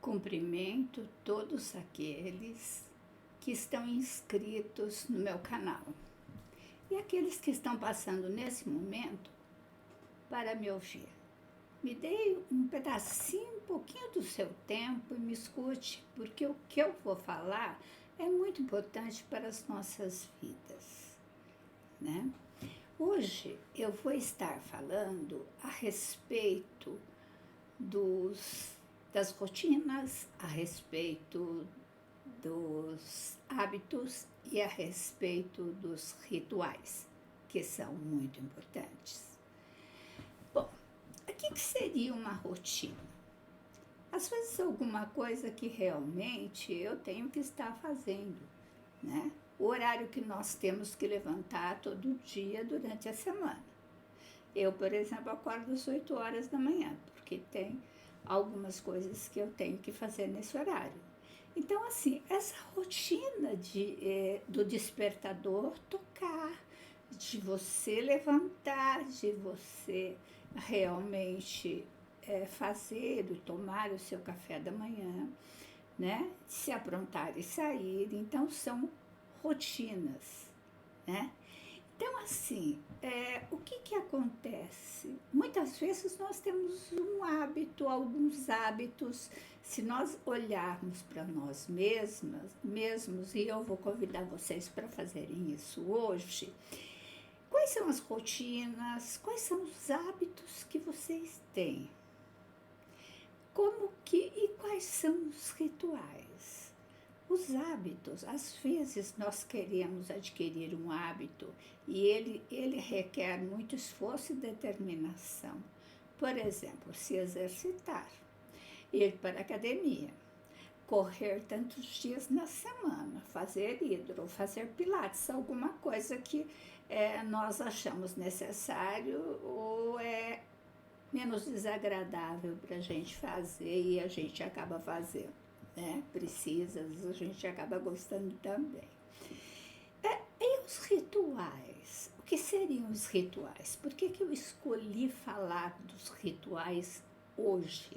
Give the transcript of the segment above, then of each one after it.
Cumprimento todos aqueles que estão inscritos no meu canal e aqueles que estão passando nesse momento para me ouvir. Me dê um pedacinho, um pouquinho do seu tempo e me escute, porque o que eu vou falar é muito importante para as nossas vidas, né? Hoje eu vou estar falando a respeito das rotinas, a respeito dos hábitos e a respeito dos rituais, que são muito importantes. Bom, o que seria uma rotina? Às vezes alguma coisa que realmente eu tenho que estar fazendo, né? O horário que nós temos que levantar todo dia durante a semana. Eu, por exemplo, acordo às 8 horas da manhã, porque tem algumas coisas que eu tenho que fazer nesse horário. Então, assim, essa rotina do despertador tocar, de você levantar, de você realmente fazer e tomar o seu café da manhã, né? Se aprontar e sair. Então, são rotinas, né? Então, assim, o que acontece? Muitas vezes nós temos um hábito, alguns hábitos, se nós olharmos para nós mesmos, e eu vou convidar vocês para fazerem isso hoje, quais são as rotinas, quais são os hábitos que vocês têm? E quais são os rituais? Os hábitos, às vezes nós queremos adquirir um hábito e ele requer muito esforço e determinação. Por exemplo, se exercitar, ir para a academia, correr tantos dias na semana, fazer hidro, fazer pilates, alguma coisa que nós achamos necessário ou é menos desagradável para a gente fazer e a gente acaba fazendo. Né? Precisa, a gente acaba gostando também. E os rituais? O que seriam os rituais? Por que eu escolhi falar dos rituais hoje?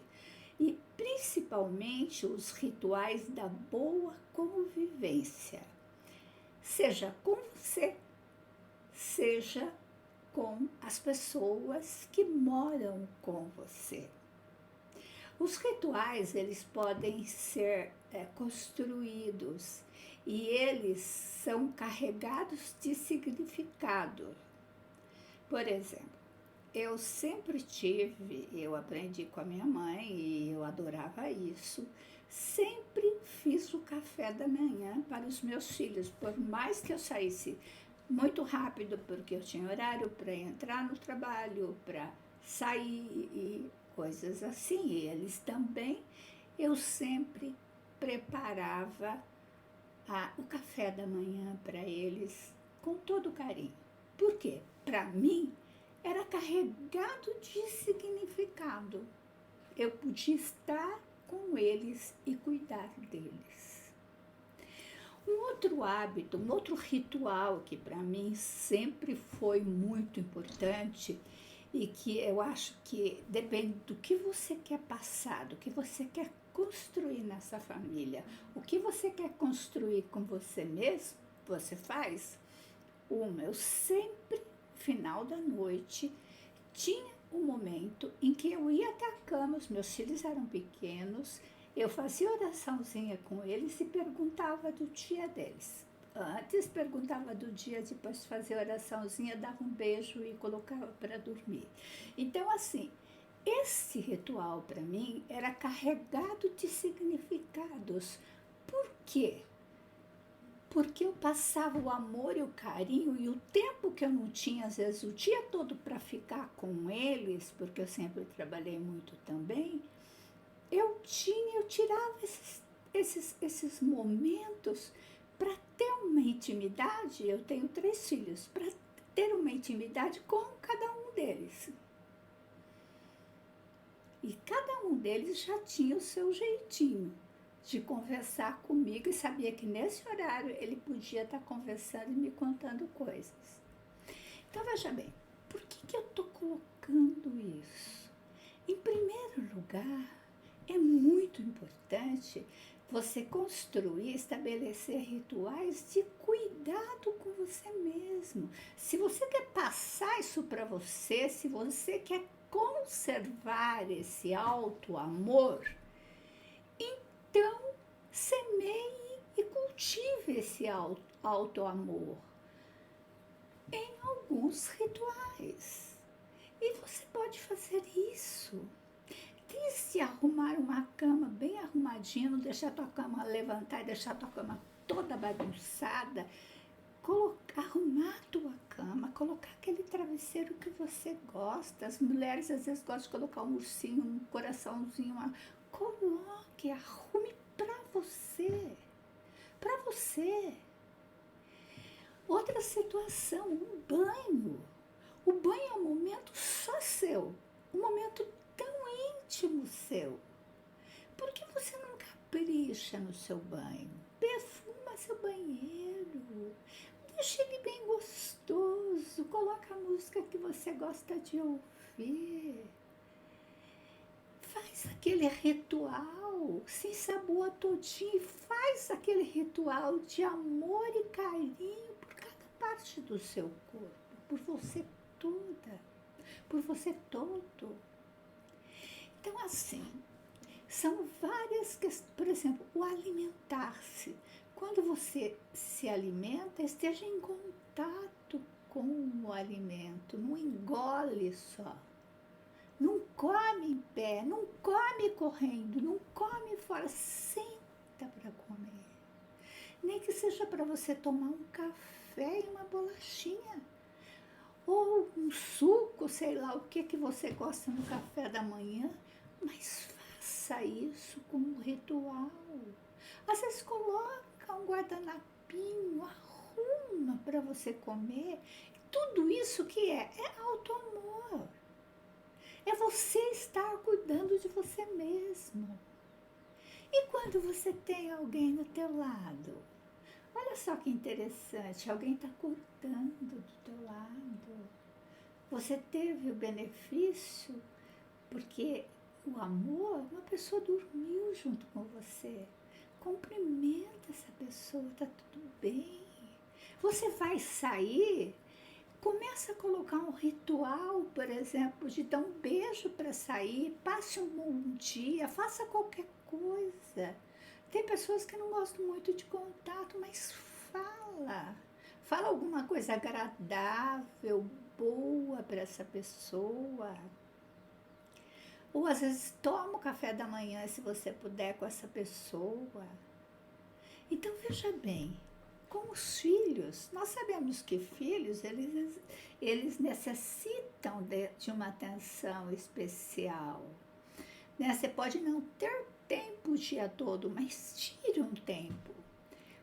E principalmente os rituais da boa convivência. Seja com você, seja com as pessoas que moram com você. Os rituais, eles podem ser construídos e eles são carregados de significado. Por exemplo, eu aprendi com a minha mãe e eu adorava isso, sempre fiz o café da manhã para os meus filhos, por mais que eu saísse muito rápido, porque eu tinha horário para entrar no trabalho, para sair e coisas assim. E eles também, eu sempre preparava o café da manhã para eles com todo carinho. Por quê? Para mim, era carregado de significado. Eu podia estar com eles e cuidar deles. Um outro hábito, um outro ritual que para mim sempre foi muito importante e que eu acho que depende do que você quer passar, do que você quer construir nessa família, o que você quer construir com você mesmo, você faz. Eu sempre, no final da noite, tinha um momento em que eu ia até a cama, os meus filhos eram pequenos, eu fazia oraçãozinha com eles e perguntava do dia deles. Antes perguntava do dia, depois fazia oraçãozinha, dava um beijo e colocava para dormir. Então, assim, esse ritual para mim era carregado de significados. Por quê? Porque eu passava o amor e o carinho e o tempo que eu não tinha, às vezes o dia todo para ficar com eles, porque eu sempre trabalhei muito também, eu tirava esses momentos para ter uma intimidade. Eu tenho 3 filhos, para ter uma intimidade com cada um deles. E cada um deles já tinha o seu jeitinho de conversar comigo e sabia que nesse horário ele podia estar conversando e me contando coisas. Então, veja bem, por que eu estou colocando isso? Em primeiro lugar, é muito importante você construir, estabelecer rituais de cuidado com você mesmo. Se você quer passar isso para você, se você quer conservar esse auto-amor, então semeie e cultive esse auto-amor em alguns rituais. E você pode fazer isso desde arrumar uma cama bem arrumadinha, não deixar a tua cama levantar e deixar a tua cama toda bagunçada, arrumar a tua cama, colocar aquele travesseiro que você gosta. As mulheres às vezes gostam de colocar um ursinho, um coraçãozinho, coloque, arrume para você. Para você. Outra situação, um banho. O banho é um momento só seu, um momento tão íntimo seu. Por que você não capricha no seu banho? Perfuma seu banheiro, deixa ele bem gostoso, coloca a música que você gosta de ouvir. Faz aquele ritual, se ensaboa todinho e faz aquele ritual de amor e carinho por cada parte do seu corpo, por você toda, por você todo. Então, assim, são várias questões. Por exemplo, o alimentar-se. Quando você se alimenta, esteja em contato com o alimento, não engole só. Não come em pé, não come correndo, não come fora, senta para comer. Nem que seja para você tomar um café e uma bolachinha. Ou um suco, sei lá o que você gosta no café da manhã, mas faça isso como um ritual. Às vezes coloca um guardanapinho, arruma para você comer. Tudo isso que é auto-amor. É você estar cuidando de você mesmo. E quando você tem alguém no teu lado? Olha só que interessante, alguém está cuidando do teu lado. Você teve o benefício porque o amor, uma pessoa dormiu junto com você. Cumprimenta essa pessoa, está tudo bem. Você vai sair, começa a colocar um ritual, por exemplo, de dar um beijo para sair, passe um bom dia, faça qualquer coisa. Tem pessoas que não gostam muito de contato, mas fala. Fala alguma coisa agradável, boa para essa pessoa. Ou às vezes toma o café da manhã, se você puder, com essa pessoa. Então veja bem, com os filhos, nós sabemos que filhos, eles necessitam de uma atenção especial. Né? Você pode não ter tempo o dia todo, mas tira um tempo.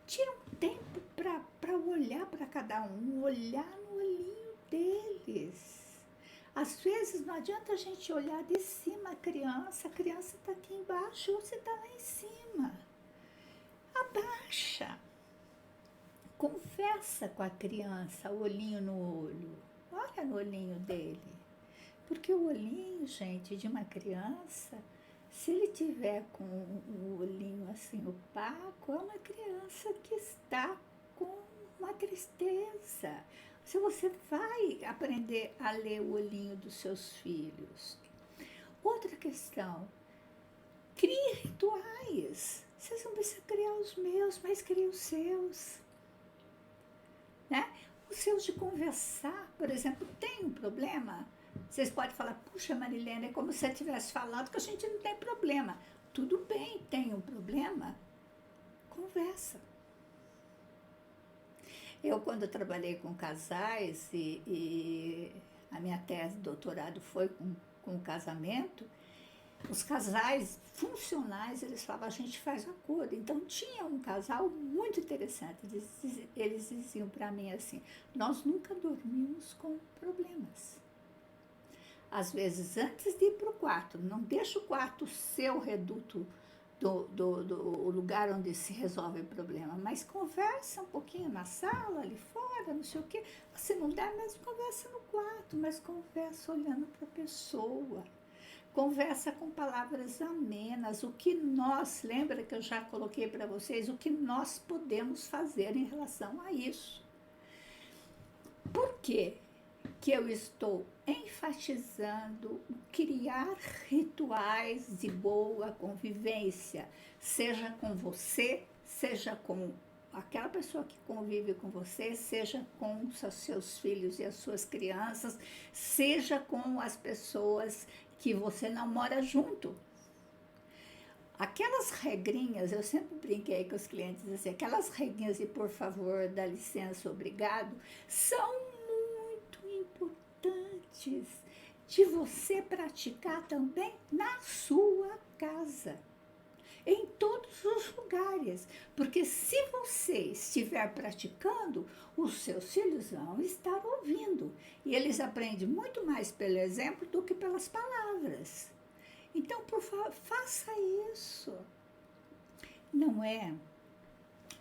Tira um tempo para olhar para cada um, olhar no olhinho deles. Às vezes não adianta a gente olhar de cima a criança está aqui embaixo, você está lá em cima. Abaixa. Conversa com a criança, olhinho no olho. Olha no olhinho dele. Porque o olhinho, gente, de uma criança, se ele tiver com o olhinho assim opaco, é uma criança que está com uma tristeza. Se você vai aprender a ler o olhinho dos seus filhos. Outra questão, crie rituais. Vocês não precisam criar os meus, mas crie os seus. Né? Os seus de conversar, por exemplo, tem um problema? Vocês podem falar, puxa, Marilena, é como se eu tivesse falado que a gente não tem problema. Tudo bem, tem um problema? Conversa. Eu, quando trabalhei com casais e a minha tese de doutorado foi com o casamento, os casais funcionais, eles falavam, a gente faz acordo. Então, tinha um casal muito interessante. Eles diziam para mim assim, nós nunca dormimos com problemas. Às vezes, antes de ir para o quarto, não deixa o quarto ser o reduto do lugar onde se resolve o problema, mas conversa um pouquinho na sala, ali fora, não sei o quê. Se não der, mas conversa no quarto, mas conversa olhando para a pessoa. Conversa com palavras amenas, o que nós, lembra que eu já coloquei para vocês, o que nós podemos fazer em relação a isso. Por quê que eu estou enfatizando criar rituais de boa convivência, seja com você, seja com aquela pessoa que convive com você, seja com os seus filhos e as suas crianças, seja com as pessoas que você não mora junto. Aquelas regrinhas, eu sempre brinquei com os clientes assim, aquelas regrinhas de por favor, dá licença, obrigado, são muito importantes de você praticar também na sua casa, em todos os lugares, porque se você estiver praticando, os seus filhos vão estar ouvindo, e eles aprendem muito mais pelo exemplo do que pelas palavras. Então, por favor, faça isso. Não é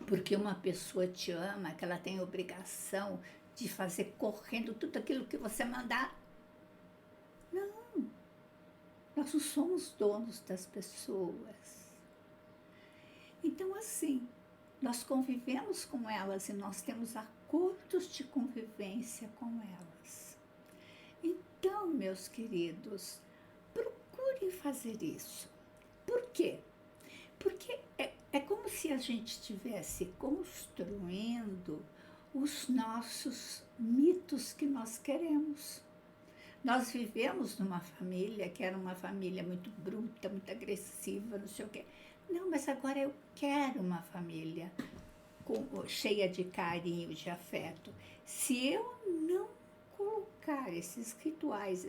porque uma pessoa te ama que ela tem obrigação de fazer correndo tudo aquilo que você mandar. Não. Nós não somos donos das pessoas. Então, assim, nós convivemos com elas e nós temos acordos de convivência com elas. Então, meus queridos, procurem fazer isso. Por quê? Porque é como se a gente estivesse construindo os nossos mitos que nós queremos. Nós vivemos numa família que era uma família muito bruta, muito agressiva, não sei o quê. Não, mas agora eu quero uma família cheia de carinho, de afeto. Se eu não colocar esses rituais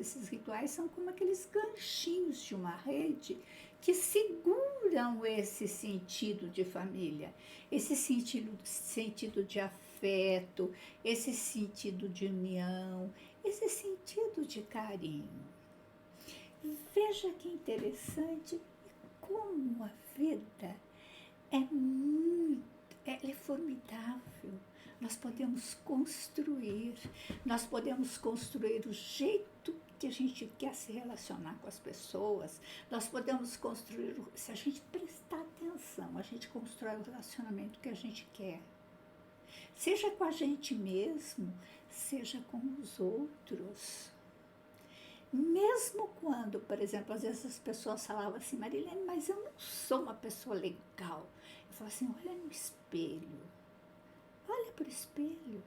são como aqueles ganchinhos de uma rede que seguram esse sentido de família, esse sentido de afeto, esse sentido de união, esse sentido de carinho. Veja que interessante como a vida ela é formidável. Nós podemos construir o jeito que a gente quer se relacionar com as pessoas, nós podemos construir, se a gente prestar atenção, a gente constrói o relacionamento que a gente quer. Seja com a gente mesmo, seja com os outros. Mesmo quando, por exemplo, às vezes as pessoas falavam assim, Marilene, mas eu não sou uma pessoa legal. Eu falo assim, olha no espelho. Olha para o espelho.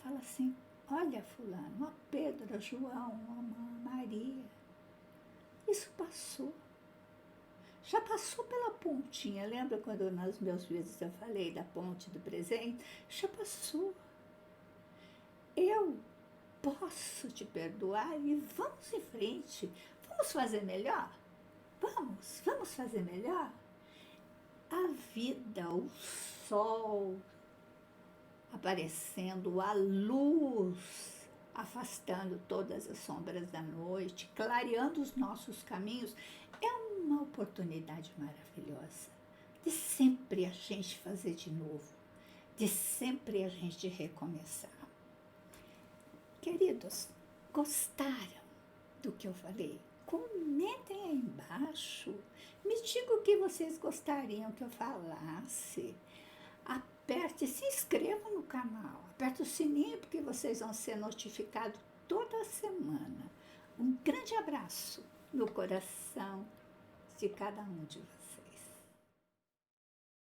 Fala assim, olha fulano, ó Pedro, ó João, ó Maria. Isso passou. Já passou pela pontinha. Lembra quando nas meus vídeos eu falei da ponte do presente? Já passou. Eu posso te perdoar e vamos em frente. Vamos fazer melhor? Vamos fazer melhor? A vida, o sol aparecendo, a luz afastando todas as sombras da noite, clareando os nossos caminhos, é uma oportunidade maravilhosa de sempre a gente fazer de novo, de sempre a gente recomeçar. Queridos, gostaram do que eu falei? Comentem aí embaixo. Me digam o que vocês gostariam que eu falasse. Aperte, se inscrevam no canal. Aperte o sininho porque vocês vão ser notificados toda semana. Um grande abraço no coração de cada um de vocês.